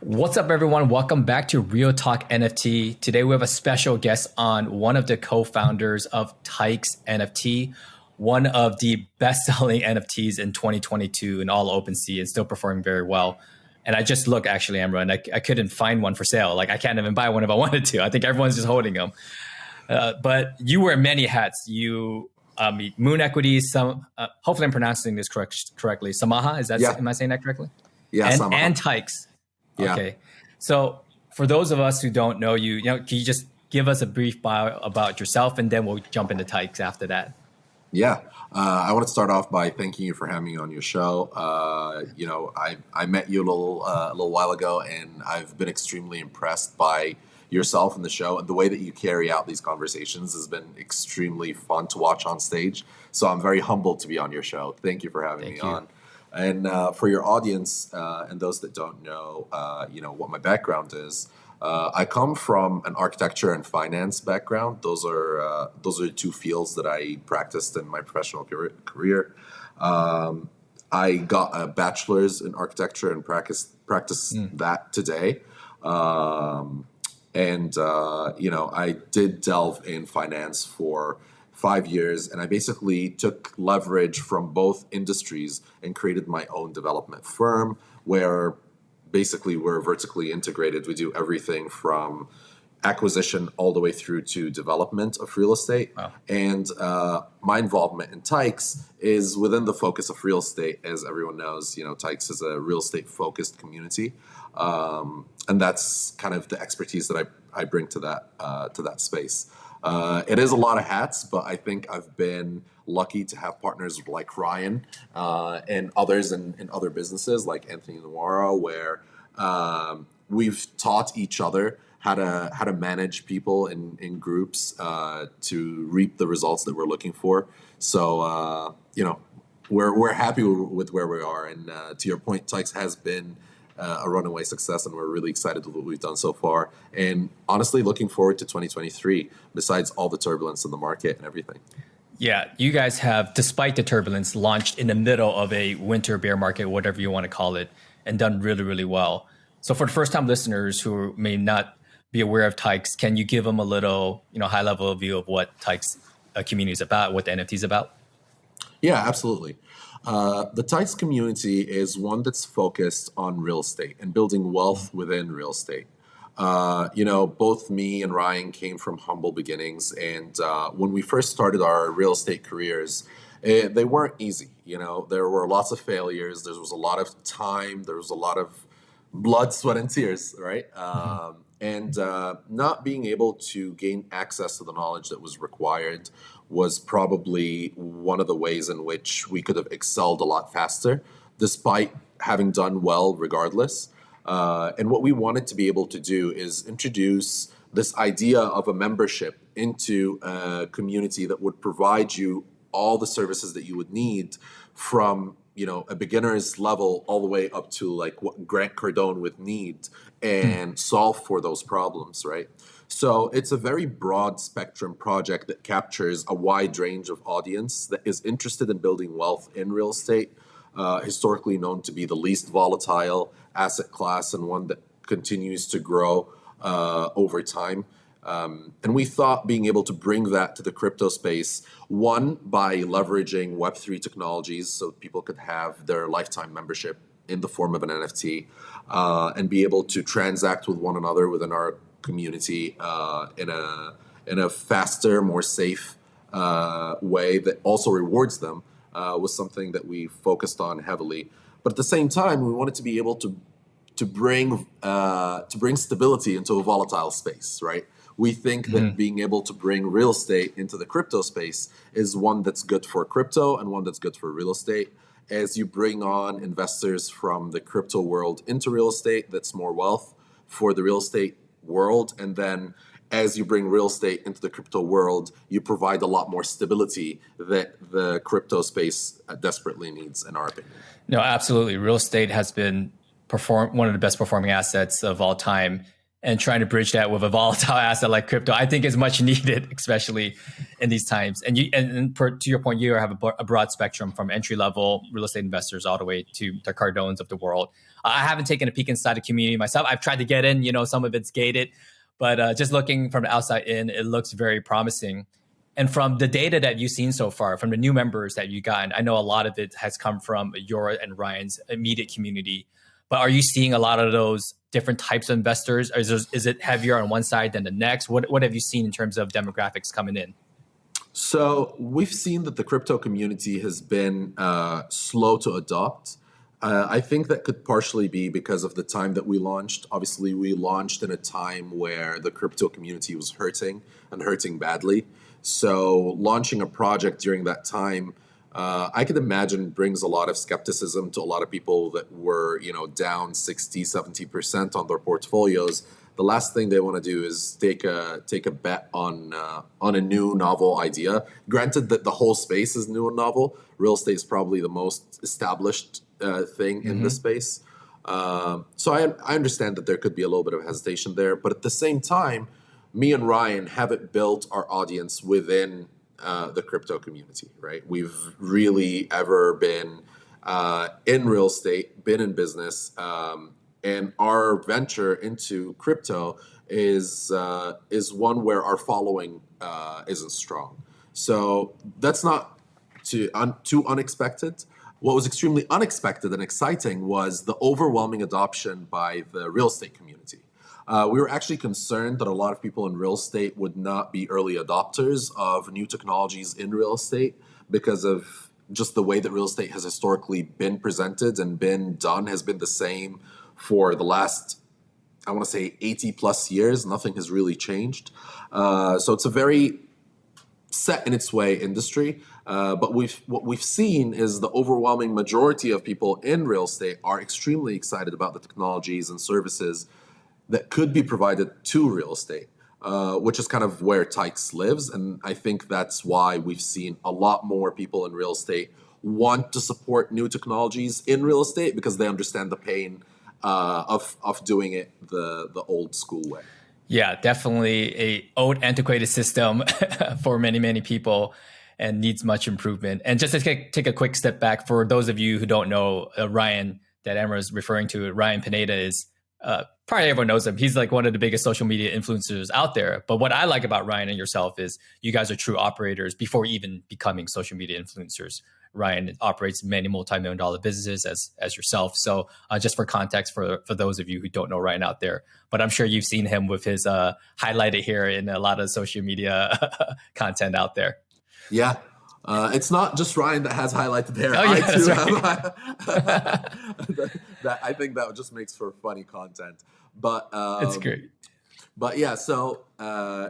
What's up, everyone? Welcome back to Real Talk NFT. Today, we have a special guest on, one of the co-founders of Tykes NFT, one of the best-selling NFTs in 2022 in all OpenSea and still performing very well. And I just looked, actually, Amr, and I couldn't find one for sale. Like, I can't even buy one if I wanted to. I think everyone's just holding them. But you wear many hats. You Moon Equities, hopefully I'm pronouncing this correctly. Samaha, am I saying that correctly? Yeah, and, Samaha. and Tykes. Yeah. Okay. So for those of us who don't know you, can you just give us a brief bio about yourself, and then we'll jump into Tykes after that? Yeah. I want to start off by thanking you for having me on your show. I met you a little while ago, and I've been extremely impressed by yourself and the show, and the way that you carry out these conversations has been extremely fun to watch on stage. So I'm very humbled to be on your show. Thank you for having me on. And for your audience and those that don't know, what my background is, I come from an architecture and finance background. Those are the two fields that I practiced in my professional career. I got a bachelor's in architecture and practice that today. I did delve in finance for 5 years, and I basically took leverage from both industries and created my own development firm where basically we're vertically integrated. We do everything from acquisition all the way through to development of real estate. Wow. And my involvement in Tykes is within the focus of real estate. As everyone knows, Tykes is a real estate focused community. And that's kind of the expertise that I bring to that space. It is a lot of hats, but I think I've been lucky to have partners like Ryan and others in other businesses like Anthony Noiro, where we've taught each other how to manage people in groups to reap the results that we're looking for. So we're happy with where we are. And to your point, Tykes has been a runaway success, and we're really excited with what we've done so far. And honestly, looking forward to 2023, besides all the turbulence in the market and everything. Yeah, you guys have, despite the turbulence, launched in the middle of a winter bear market, whatever you want to call it, and done really, really well. So for the first-time listeners who may not be aware of Tykes, can you give them a little, high-level view of what Tykes community is about, what the NFT is about? Yeah, absolutely. The Tykes community is one that's focused on real estate and building wealth within real estate. Both me and Ryan came from humble beginnings, and when we first started our real estate careers, they weren't easy. There were lots of failures. There was a lot of time. There was a lot of blood, sweat, and tears, right? And not being able to gain access to the knowledge that was required was probably one of the ways in which we could have excelled a lot faster, despite having done well regardless. And what we wanted to be able to do is introduce this idea of a membership into a community that would provide you all the services that you would need, from a beginner's level all the way up to like what Grant Cardone would need, and solve for those problems, right? So it's a very broad spectrum project that captures a wide range of audience that is interested in building wealth in real estate, historically known to be the least volatile asset class and one that continues to grow over time. And we thought being able to bring that to the crypto space, one, by leveraging Web3 technologies so people could have their lifetime membership in the form of an NFT, and be able to transact with one another within our community in a faster, more safe way that also rewards them, was something that we focused on heavily. But at the same time, we wanted to be able to bring stability into a volatile space, right? We think that being able to bring real estate into the crypto space is one that's good for crypto and one that's good for real estate. As you bring on investors from the crypto world into real estate, that's more wealth for the real estate world. And then as you bring real estate into the crypto world, you provide a lot more stability that the crypto space desperately needs, in our opinion. No, absolutely. Real estate has been one of the best performing assets of all time. and trying to bridge that with a volatile asset like crypto, I think is much needed, especially in these times. And to your point, you have a broad spectrum from entry level real estate investors all the way to the Cardones of the world. I haven't taken a peek inside the community myself. I've tried to get in, some of it's gated, but just looking from the outside in, it looks very promising. And from the data that you've seen so far, from the new members that you've gotten, I know a lot of it has come from your and Ryan's immediate community. But are you seeing a lot of those different types of investors? Or is it heavier on one side than the next? What have you seen in terms of demographics coming in? So we've seen that the crypto community has been slow to adopt. I think that could partially be because of the time that we launched. Obviously, we launched in a time where the crypto community was hurting and hurting badly. So launching a project during that time, I could imagine brings a lot of skepticism to a lot of people that were, down 60, 70% on their portfolios. The last thing they want to do is take a bet on a new novel idea. Granted that the whole space is new and novel, real estate is probably the most established thing in the space. So I understand that there could be a little bit of hesitation there, but at the same time, me and Ryan haven't built our audience within the crypto community, right? We've really ever been in real estate, been in business, and our venture into crypto is one where our following isn't strong. So that's not too unexpected. What was extremely unexpected and exciting was the overwhelming adoption by the real estate community. We were actually concerned that a lot of people in real estate would not be early adopters of new technologies in real estate because of just the way that real estate has historically been presented and been done has been the same for the last, I want to say 80 plus years. Nothing has really changed. So it's a very set in its way industry. But what we've seen is the overwhelming majority of people in real estate are extremely excited about the technologies and services that could be provided to real estate, which is kind of where Tykes lives. And I think that's why we've seen a lot more people in real estate want to support new technologies in real estate because they understand the pain of doing it the old school way. Yeah, definitely a old antiquated system for many, many people and needs much improvement. And just to take a quick step back, for those of you who don't know, Ryan, that Amr is referring to, Ryan Pineda is, probably everyone knows him. He's like one of the biggest social media influencers out there. But what I like about Ryan and yourself is you guys are true operators before even becoming social media influencers. Ryan operates many multi-million-dollar businesses as yourself. So just for context, for those of you who don't know Ryan out there, but I'm sure you've seen him with his highlighted here in a lot of social media content out there. Yeah. It's not just Ryan that has highlighted hair. Oh, yeah, I think that just makes for funny content. But it's great. But yeah, so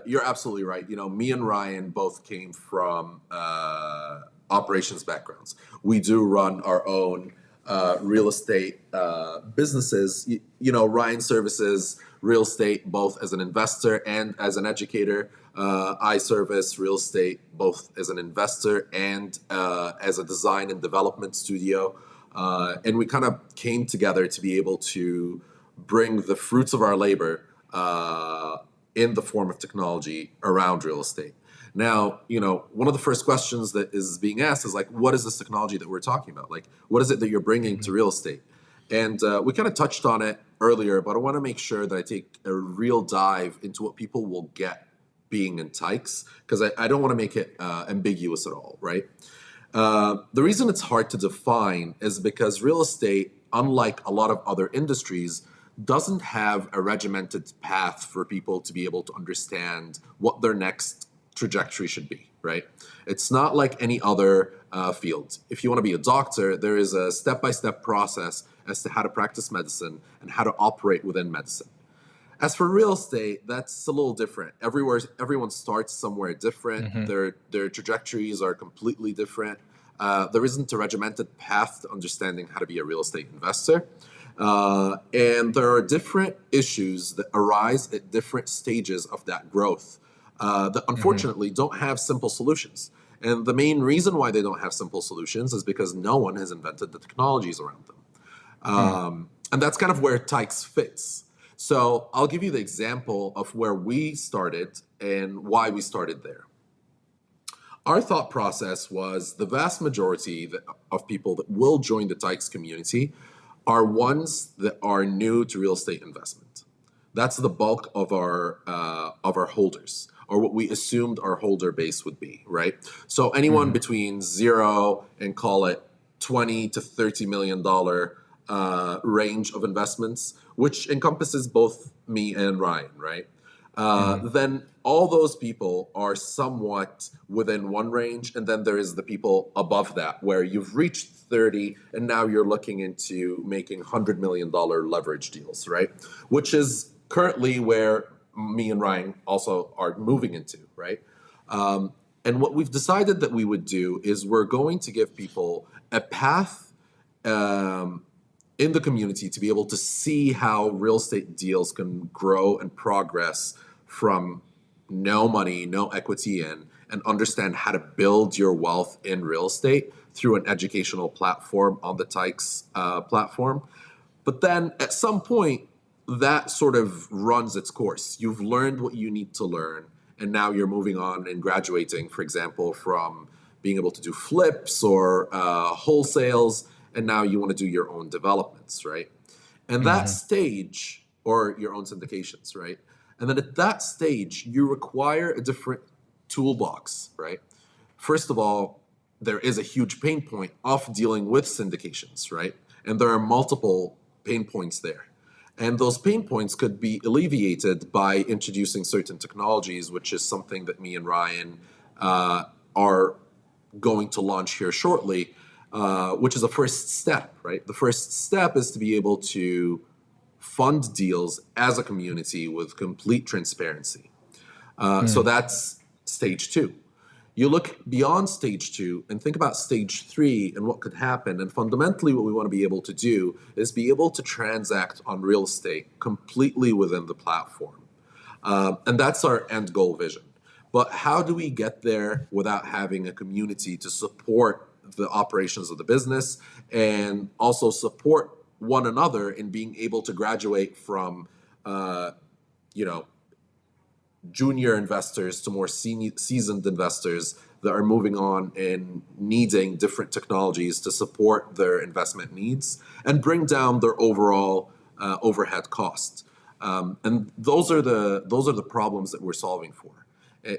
you're absolutely right. Me and Ryan both came from operations backgrounds. We do run our own real estate businesses. Ryan services real estate both as an investor and as an educator. I service real estate both as an investor and as a design and development studio. And we kind of came together to be able to bring the fruits of our labor in the form of technology around real estate. Now, one of the first questions that is being asked is like, what is this technology that we're talking about? Like, what is it that you're bringing to real estate? And we kind of touched on it earlier, but I want to make sure that I take a real dive into what people will get being in Tykes, because I don't want to make it ambiguous at all, right? The reason it's hard to define is because real estate, unlike a lot of other industries, doesn't have a regimented path for people to be able to understand what their next trajectory should be, right? It's not like any other field. If you want to be a doctor, there is a step-by-step process as to how to practice medicine and how to operate within medicine. As for real estate, that's a little different. Everyone starts somewhere different. Mm-hmm. Their trajectories are completely different. There isn't a regimented path to understanding how to be a real estate investor. And there are different issues that arise at different stages of that growth that unfortunately don't have simple solutions. And the main reason why they don't have simple solutions is because no one has invented the technologies around them. And that's kind of where Tykes fits. So I'll give you the example of where we started and why we started there. Our thought process was the vast majority of people that will join the Tykes community are ones that are new to real estate investment. That's the bulk of our holders, or what we assumed our holder base would be, right? So anyone between 0 and call it $20 to $30 million range of investments, which encompasses both me and Ryan, right? Then all those people are somewhat within one range, and then there is the people above that where you've reached 30 and now you're looking into making $100 million leverage deals, right? Which is currently where me and Ryan also are moving into, right? And what we've decided that we would do is we're going to give people a path in the community to be able to see how real estate deals can grow and progress from no money, no equity in, and understand how to build your wealth in real estate through an educational platform on the Tykes platform. But then at some point, that sort of runs its course. You've learned what you need to learn, and now you're moving on and graduating, for example, from being able to do flips or wholesales, and now you want to do your own developments, right? And that stage, or your own syndications, right? And then at that stage, you require a different toolbox, right? First of all, there is a huge pain point of dealing with syndications, right? And there are multiple pain points there. And those pain points could be alleviated by introducing certain technologies, which is something that me and Ryan are going to launch here shortly, which is a first step, right? The first step is to be able to fund deals as a community with complete transparency. So that's stage 2. You look beyond stage 2 and think about stage 3 and what could happen. And fundamentally, what we want to be able to do is be able to transact on real estate completely within the platform. And that's our end goal vision. But how do we get there without having a community to support the operations of the business and also support one another in being able to graduate from, junior investors to more seasoned investors that are moving on and needing different technologies to support their investment needs and bring down their overall overhead costs. And those are the problems that we're solving for.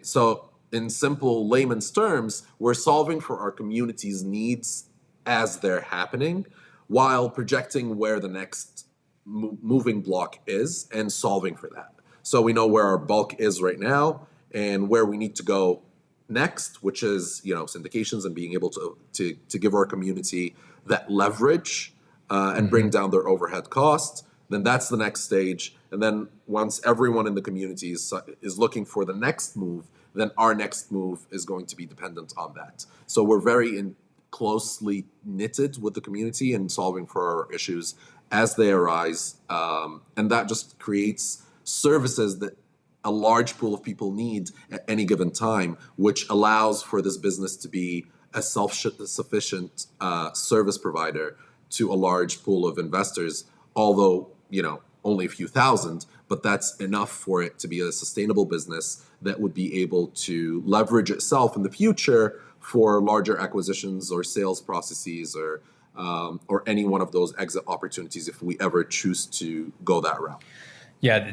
So in simple layman's terms, we're solving for our community's needs as they're happening, while projecting where the next moving block is and solving for that. So we know where our bulk is right now and where we need to go next, which is syndications and being able to give our community that leverage and bring down their overhead costs. Then that's the next stage. And then once everyone in the community is looking for the next move, then our next move is going to be dependent on that. So we're very closely knitted with the community and solving for our issues as they arise. And that just creates services that a large pool of people need at any given time, which allows for this business to be a self-sufficient service provider to a large pool of investors, although, only a few thousand, but that's enough for it to be a sustainable business that would be able to leverage itself in the future for larger acquisitions or sales processes or any one of those exit opportunities if we ever choose to go that route. Yeah,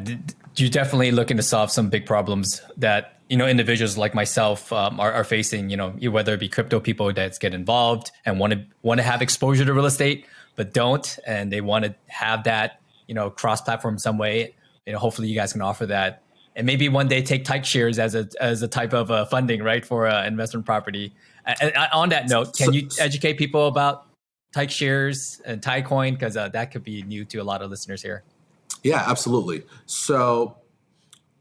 you're definitely looking to solve some big problems that individuals like myself are facing. Whether it be crypto people that get involved and want to have exposure to real estate, but don't, and they want to have that cross-platform in some way. Hopefully, you guys can offer that, and maybe one day take Tykes shares as a type of funding, right, for investment property. And on that note, can you educate people about Tykes shares and Thaicoin, because that could be new to a lot of listeners here? Yeah, absolutely. So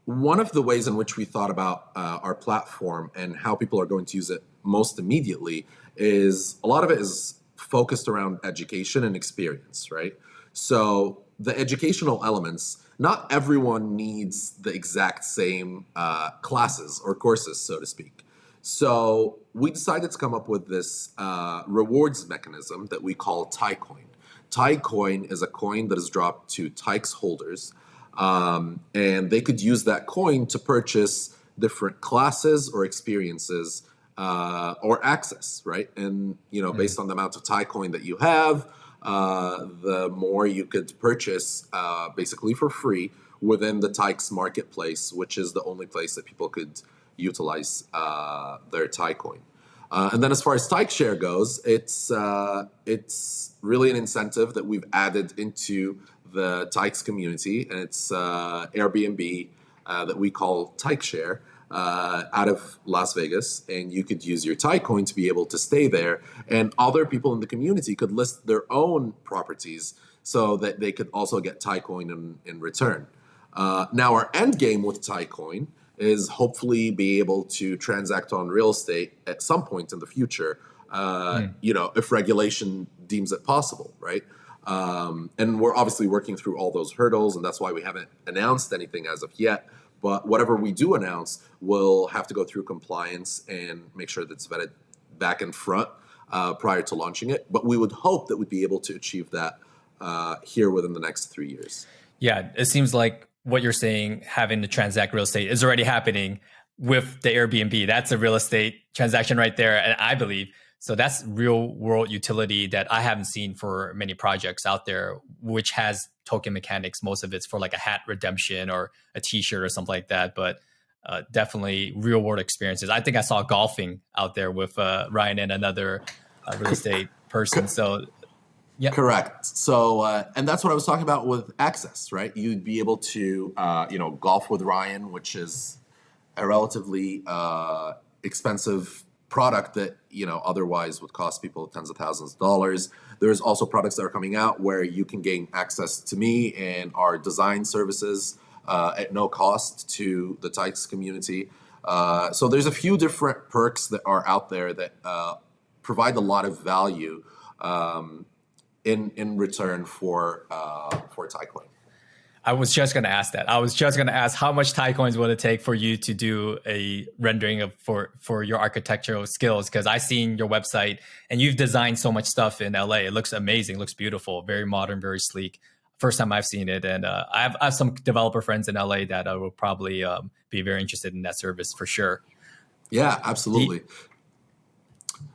one of the ways in which we thought about our platform and how people are going to use it most immediately is a lot of it is focused around education and experience, right? So the educational elements, not everyone needs the exact same classes or courses, so to speak. So we decided to come up with this rewards mechanism that we call Tycoin. Tycoin is a coin that is dropped to Tykes holders And they could use that coin to purchase different classes or experiences or access, right? And, based on the amount of Thaicoin that you have, the more you could purchase basically for free within the Tykes marketplace, which is the only place that people could utilize their Thaicoin. And then as far as Tyke Share goes, it's really an incentive that we've added into the Tykes community, and it's Airbnb that we call Tyke Share out of Las Vegas, and you could use your Thaicoin to be able to stay there, and other people in the community could list their own properties so that they could also get Thaicoin in return. Now our end game with Thaicoin is hopefully be able to transact on real estate at some point in the future, if regulation deems it possible, right? And we're obviously working through all those hurdles, and that's why we haven't announced anything as of yet. But whatever we do announce, we'll have to go through compliance and make sure that it's vetted back and front prior to launching it. But we would hope that we'd be able to achieve that here within the next 3 years. Yeah, it seems like what you're saying, having to transact real estate, is already happening with the Airbnb. That's a real estate transaction right there, and I believe. So that's real world utility that I haven't seen for many projects out there, which has token mechanics. Most of it's for like a hat redemption or a t-shirt or something like that, but definitely real world experiences. I think I saw golfing out there with Ryan and another real estate person. So yeah, correct. So, and that's what I was talking about with access, right? You'd be able to, golf with Ryan, which is a relatively expensive product that, otherwise would cost people tens of thousands of dollars. There's also products that are coming out where you can gain access to me and our design services at no cost to the Tykes community. So there's a few different perks that are out there that provide a lot of value in return for Thaicoin. I was just going to ask that. I was just going to ask how much Thaicoins will it take for you to do a rendering of for your architectural skills? Because I've seen your website and you've designed so much stuff in LA. It looks amazing, looks beautiful, very modern, very sleek. First time I've seen it, and I have some developer friends in LA that will probably be very interested in that service for sure. Yeah, absolutely.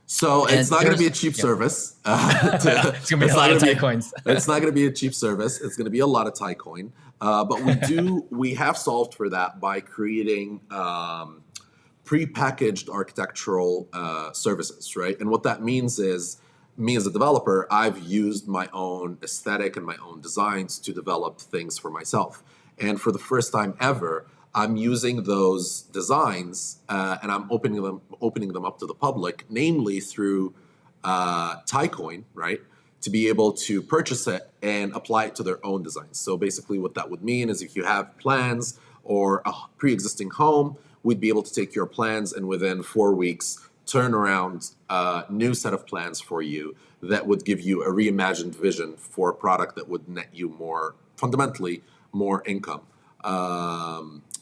So it's not going to be a cheap service. It's going to be a lot of Thaicoins. It's not going to be a cheap service. It's going to be a lot of Thaicoin. But we have solved for that by creating prepackaged architectural services, right? And what that means is, me as a developer, I've used my own aesthetic and my own designs to develop things for myself. And for the first time ever, I'm using those designs and I'm opening them up to the public, namely through Thaicoin, right? To be able to purchase it and apply it to their own designs. So basically what that would mean is if you have plans or a pre-existing home, we'd be able to take your plans and within 4 weeks, turn around a new set of plans for you that would give you a reimagined vision for a product that would net you fundamentally more income.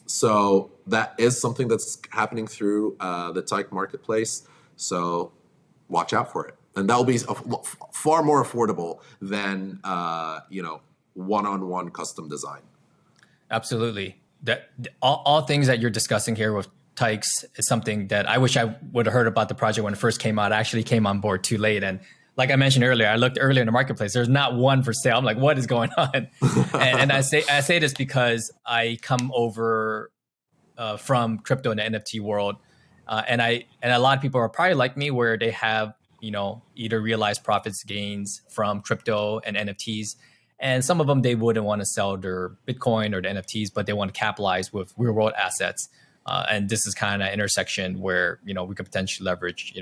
So that is something that's happening through the Tyke marketplace. So watch out for it. And that will be far more affordable than, one-on-one custom design. Absolutely. All things that you're discussing here with Tykes is something that I wish I would have heard about the project when it first came out. I actually came on board too late. And like I mentioned earlier, I looked earlier in the marketplace. There's not one for sale. I'm like, what is going on? and I say this because I come over from crypto and the NFT world. And a lot of people are probably like me where they have, either realized profits gains from crypto and NFTs. And some of them, they wouldn't want to sell their Bitcoin or the NFTs, but they want to capitalize with real world assets. And this is kind of an intersection where, we could potentially leverage,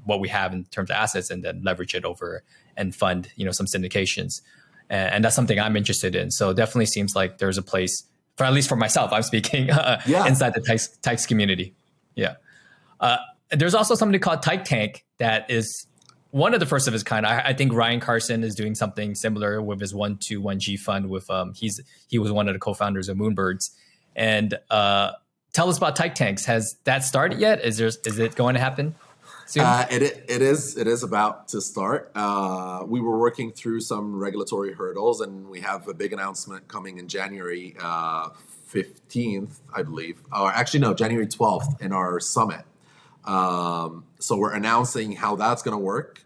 what we have in terms of assets and then leverage it over and fund, some syndications. And that's something I'm interested in. So it definitely seems like there's a place for, at least for myself, I'm speaking inside the Tykes community. Yeah. There's also something called Typetank that is one of the first of its kind. I think Ryan Carson is doing something similar with his 121G fund with, he was one of the co-founders of Moonbirds. And, tell us about Typetanks. Has that started yet? Is it going to happen? soon? It is about to start. We were working through some regulatory hurdles, and we have a big announcement coming in January 15th, I believe, or actually no, January 12th in our summit. So we're announcing how that's going to work.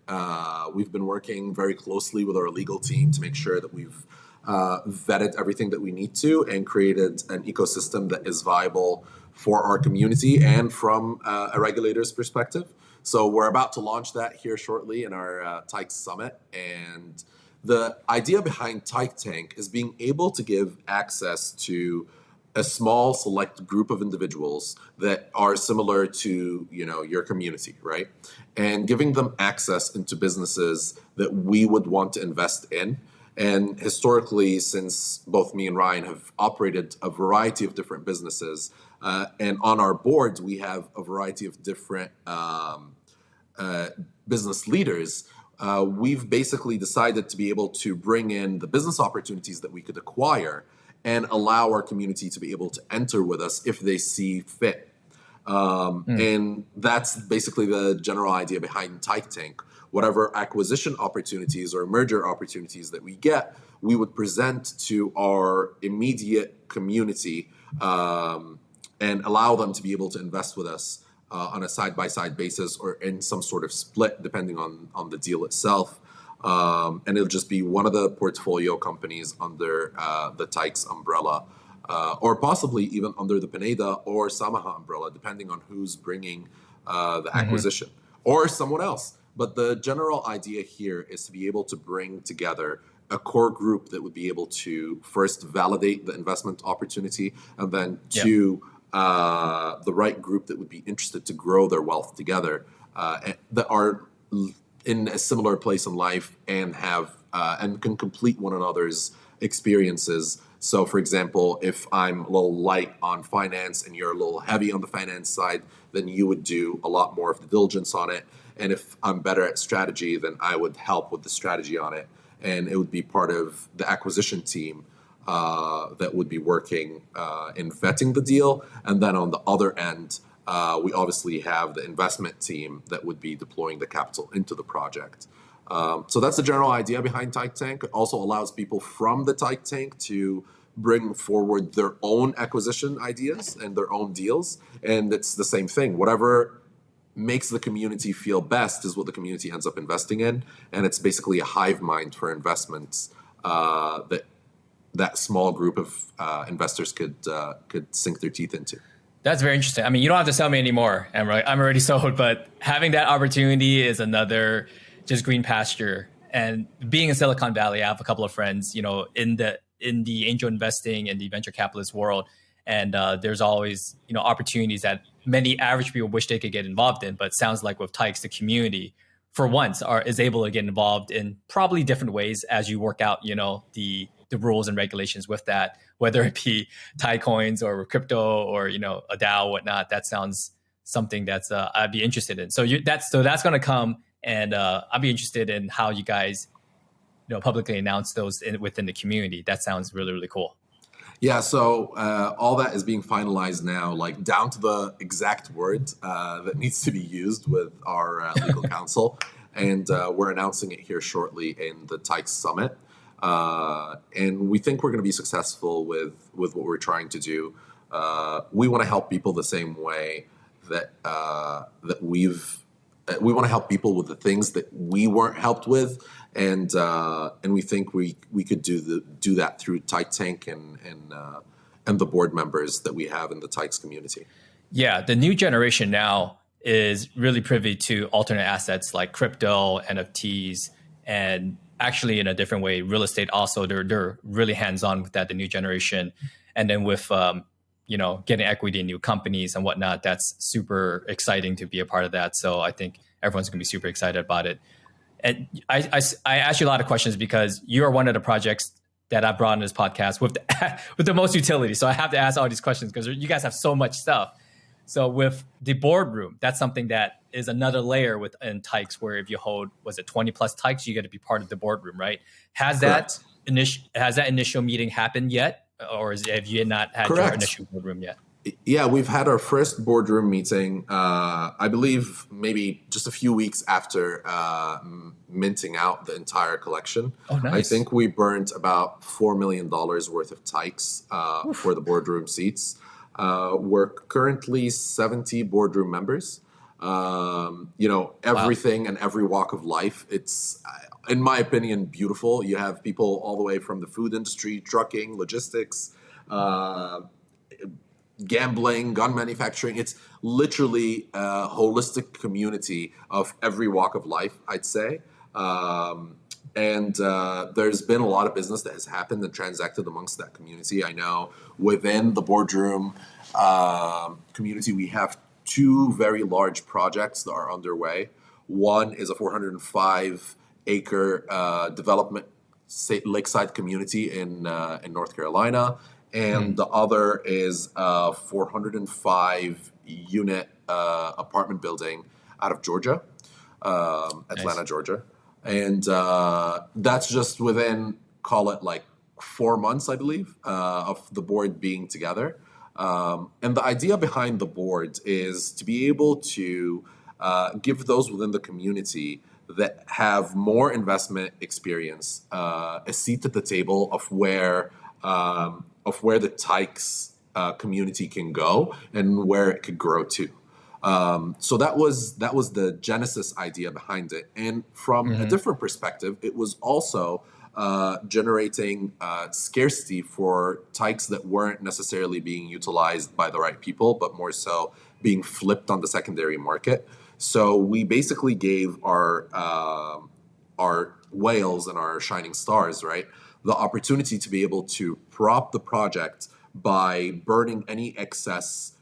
We've been working very closely with our legal team to make sure that we've vetted everything that we need to and created an ecosystem that is viable for our community and from a regulator's perspective. So we're about to launch that here shortly in our Tykes Summit. And the idea behind Typetank is being able to give access to a small select group of individuals that are similar to, your community, right? And giving them access into businesses that we would want to invest in. And historically, since both me and Ryan have operated a variety of different businesses, and on our boards, we have a variety of different business leaders, we've basically decided to be able to bring in the business opportunities that we could acquire and allow our community to be able to enter with us if they see fit. And that's basically the general idea behind Typetank. Whatever acquisition opportunities or merger opportunities that we get, we would present to our immediate community and allow them to be able to invest with us on a side-by-side basis or in some sort of split, depending on the deal itself. And it'll just be one of the portfolio companies under the Tykes umbrella, or possibly even under the Pineda or Samaha umbrella, depending on who's bringing the acquisition, or someone else. But the general idea here is to be able to bring together a core group that would be able to first validate the investment opportunity, and then two, the right group that would be interested to grow their wealth together, that are in a similar place in life and have and can complete one another's experiences. So, for example, if I'm a little light on finance and you're a little heavy on the finance side, then you would do a lot more of the diligence on it. And if I'm better at strategy, then I would help with the strategy on it. And it would be part of the acquisition team that would be working in vetting the deal. And then on the other end, we obviously have the investment team that would be deploying the capital into the project. So that's the general idea behind Typetank. It also allows people from the Typetank to bring forward their own acquisition ideas and their own deals. And it's the same thing. Whatever makes the community feel best is what the community ends up investing in. And it's basically a hive mind for investments that small group of investors could sink their teeth into. That's very interesting. I mean, you don't have to sell me anymore, Amr. I'm already sold, but having that opportunity is another just green pasture. And being in Silicon Valley, I have a couple of friends, in the angel investing and the venture capitalist world. And there's always, opportunities that many average people wish they could get involved in. But it sounds like with Tykes, the community, for once, is able to get involved in probably different ways as you work out, the rules and regulations with that, whether it be Thaicoins or crypto or, a DAO, whatnot. That sounds something that's I'd be interested in. So that's going to come, and I'll be interested in how you guys, publicly announce those within the community. That sounds really, really cool. Yeah, so all that is being finalized now, like down to the exact word that needs to be used with our legal counsel. And we're announcing it here shortly in the Tykes Summit. And we think we're going to be successful with what we're trying to do. We want to help people the same way that we want to help people with the things that we weren't helped with, and we think we could do that through Typetank and the board members that we have in the Tykes community. Yeah, the new generation now is really privy to alternate assets like crypto, NFTs, and actually in a different way, real estate. Also, they're really hands-on with that. The new generation, and then with getting equity in new companies and whatnot, that's super exciting to be a part of that. So I think everyone's going to be super excited about it. And I asked you a lot of questions because you are one of the projects that I brought on this podcast with the most utility. So I have to ask all these questions because you guys have so much stuff. So with the Boardroom, that's something that is another layer within Tykes, where if you hold, was it 20 plus Tykes, you get to be part of the Boardroom, right? Has that initial meeting happened yet? Or have you not had your initial Boardroom yet? Yeah, we've had our first boardroom meeting, I believe maybe just a few weeks after minting out the entire collection. Oh, I nice. think we burnt about $4 million worth of Tykes for the boardroom seats. We're currently 70 boardroom members. Wow. Everything and every walk of life. It's, in my opinion, beautiful. You have people all the way from the food industry, trucking, logistics, gambling, gun manufacturing. It's literally a holistic community of every walk of life, I'd say. And there's been a lot of business that has happened and transacted amongst that community. I know within the boardroom community, we have two very large projects that are underway. One is a 405-acre development lakeside community in North Carolina, and the other is a 405 unit apartment building out of Georgia, Nice. Atlanta, Georgia. And that's just within, call it like 4 months, I believe, of the board being together. And the idea behind the board is to be able to give those within the community that have more investment experience a seat at the table of where the Tykes community can go and where it could grow to. So that was the genesis idea behind it. And from a different perspective, it was also generating scarcity for Tykes that weren't necessarily being utilized by the right people, but more so being flipped on the secondary market. So we basically gave our whales and our shining stars, right, the opportunity to be able to prop the project by burning any excess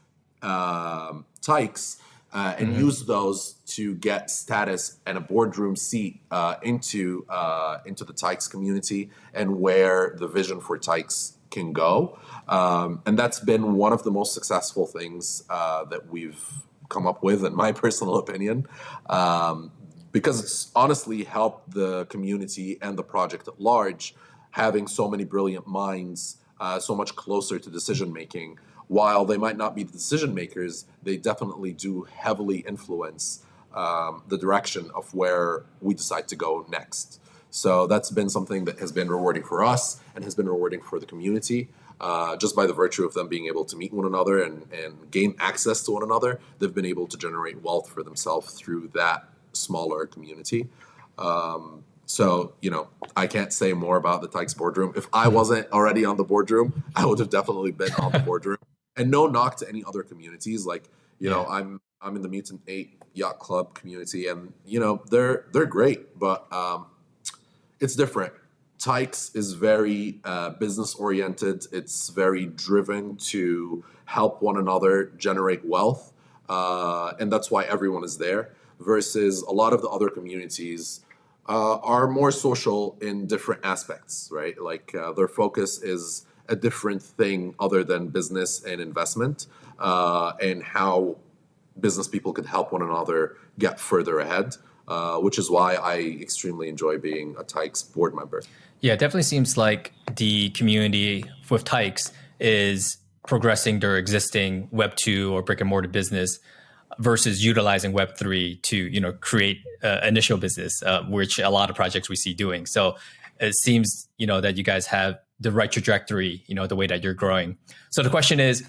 Tykes and use those to get status and a boardroom seat into the Tykes community and where the vision for Tykes can go. And that's been one of the most successful things that we've come up with, in my personal opinion, because it's honestly helped the community and the project at large, having so many brilliant minds so much closer to decision making. While they might not be the decision makers, they definitely do heavily influence the direction of where we decide to go next. So that's been something that has been rewarding for us and has been rewarding for the community. Just by the virtue of them being able to meet one another and gain access to one another, they've been able to generate wealth for themselves through that smaller community. So, I can't say more about the Tykes boardroom. If I wasn't already on the boardroom, I would have definitely been on the boardroom. And no knock to any other communities. Like, Yeah. I'm in the Mutant 8 Yacht Club community, and they're great, but it's different. Tykes is very business oriented. It's very driven to help one another generate wealth, and that's why everyone is there. Versus a lot of the other communities are more social in different aspects, right? Like their focus is a different thing other than business and investment, and how business people could help one another get further ahead, which is why I extremely enjoy being a Tykes board member. Yeah, it definitely seems like the community with Tykes is progressing their existing Web 2 or brick and mortar business versus utilizing Web 3 to create initial business, which a lot of projects we see doing. So it seems that you guys have the right trajectory, the way that you're growing. So the question is,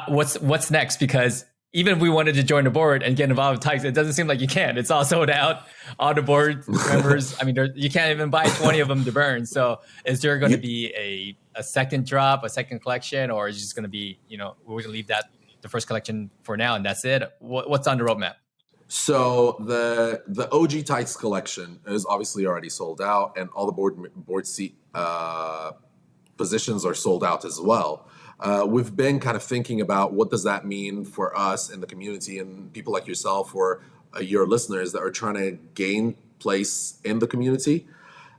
what's next? Because even if we wanted to join the board and get involved with Tykes, it doesn't seem like you can. It's all sold out. All the board members, I mean, you can't even buy 20 of them to burn. So is there going to be a second drop, a second collection, or is it just going to be, we're going to leave that the first collection for now and that's it? What's on the roadmap? So the OG Tykes collection is obviously already sold out, and all the board seat positions are sold out as well. We've been kind of thinking about what does that mean for us in the community and people like yourself or your listeners that are trying to gain place in the community.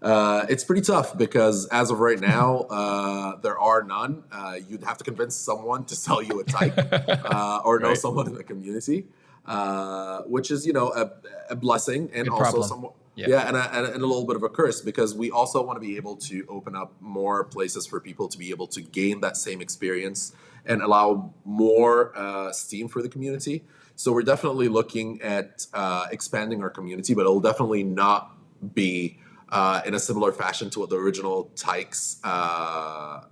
It's pretty tough because as of right now, there are none. You'd have to convince someone to sell you a Tyke or know Right. someone in the community, which is, a blessing and Good also problem. somewhat. Yeah. Yeah, and a little bit of a curse because we also want to be able to open up more places for people to be able to gain that same experience and allow more steam for the community. So we're definitely looking at expanding our community, but it'll definitely not be in a similar fashion to what the original Tykes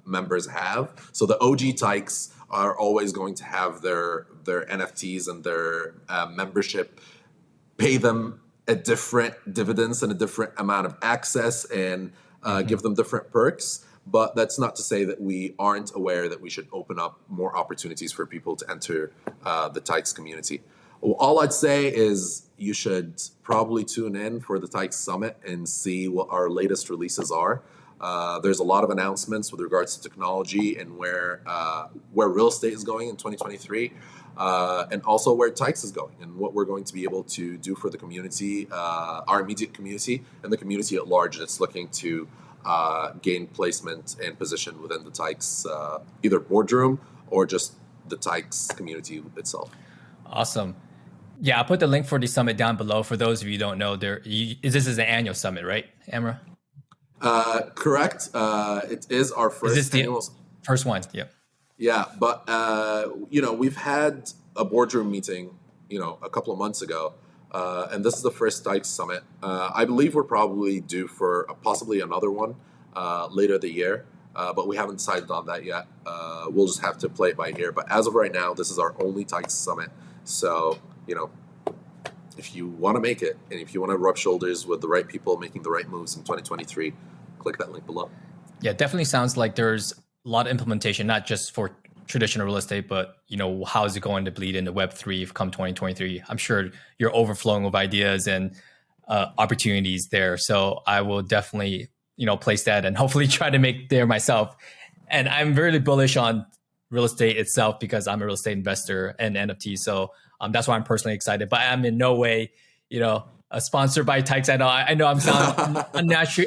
members have. So the OG Tykes are always going to have their NFTs and their membership pay them a different dividends and a different amount of access and give them different perks. But that's not to say that we aren't aware that we should open up more opportunities for people to enter the Tykes community. All I'd say is you should probably tune in for the Tykes Summit and see what our latest releases are. There's a lot of announcements with regards to technology and where real estate is going in 2023, and also where Tykes is going and what we're going to be able to do for the community, our immediate community, and the community at large that's looking to gain placement and position within the Tykes, either Boardroom or just the Tykes community itself. Awesome. Yeah, I'll put the link for the summit down below. For those of you who don't know, this is an annual summit, right, Amr? Correct. It is our first Is this annual. First one? Yeah. Yeah, but we've had a Boardroom meeting, a couple of months ago, and this is the first Tykes Summit. I believe we're probably due for possibly another one later the year, but we haven't decided on that yet. We'll just have to play it by ear. But as of right now, this is our only Tykes Summit. So, if you want to make it, and if you want to rub shoulders with the right people making the right moves in 2023, click that link below. Yeah, definitely sounds like there's a lot of implementation, not just for traditional real estate, but how is it going to bleed into Web3 come 2023? I'm sure you're overflowing with ideas and opportunities there. So I will definitely place that and hopefully try to make there myself. And I'm really bullish on real estate itself because I'm a real estate investor and NFT. So that's why I'm personally excited. But I'm in no way, sponsored by Tykes. I know I'm sounding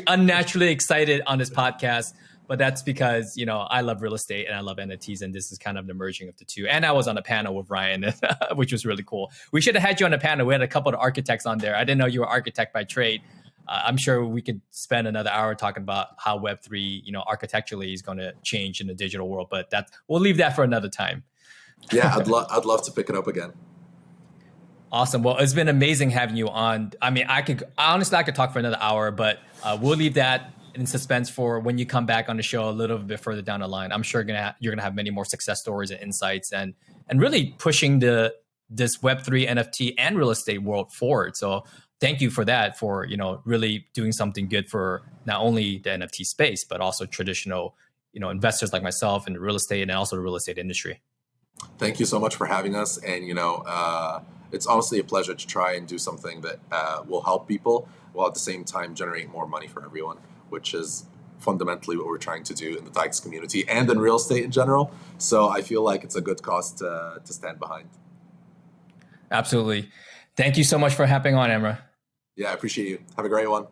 unnaturally excited on this podcast, but that's because, I love real estate and I love NFTs, and this is kind of the merging of the two. And I was on a panel with Ryan, which was really cool. We should have had you on the panel. We had a couple of architects on there. I didn't know you were architect by trade. I'm sure we could spend another hour talking about how Web3, architecturally is going to change in the digital world, but we'll leave that for another time. Yeah, I'd love to pick it up again. Awesome. Well, it's been amazing having you on. I mean, I could talk for another hour, but we'll leave that in suspense for when you come back on the show a little bit further down the line. I'm sure you're gonna have many more success stories and insights and really pushing this Web3 NFT and real estate world forward. So thank you for that, for really doing something good for not only the NFT space, but also traditional investors like myself in the real estate and also the real estate industry. Thank you so much for having us. And it's honestly a pleasure to try and do something that will help people while at the same time generate more money for everyone, which is fundamentally what we're trying to do in the Tykes community and in real estate in general. So I feel like it's a good cause to stand behind. Absolutely. Thank you so much for hopping on, Amr. Yeah, I appreciate you. Have a great one.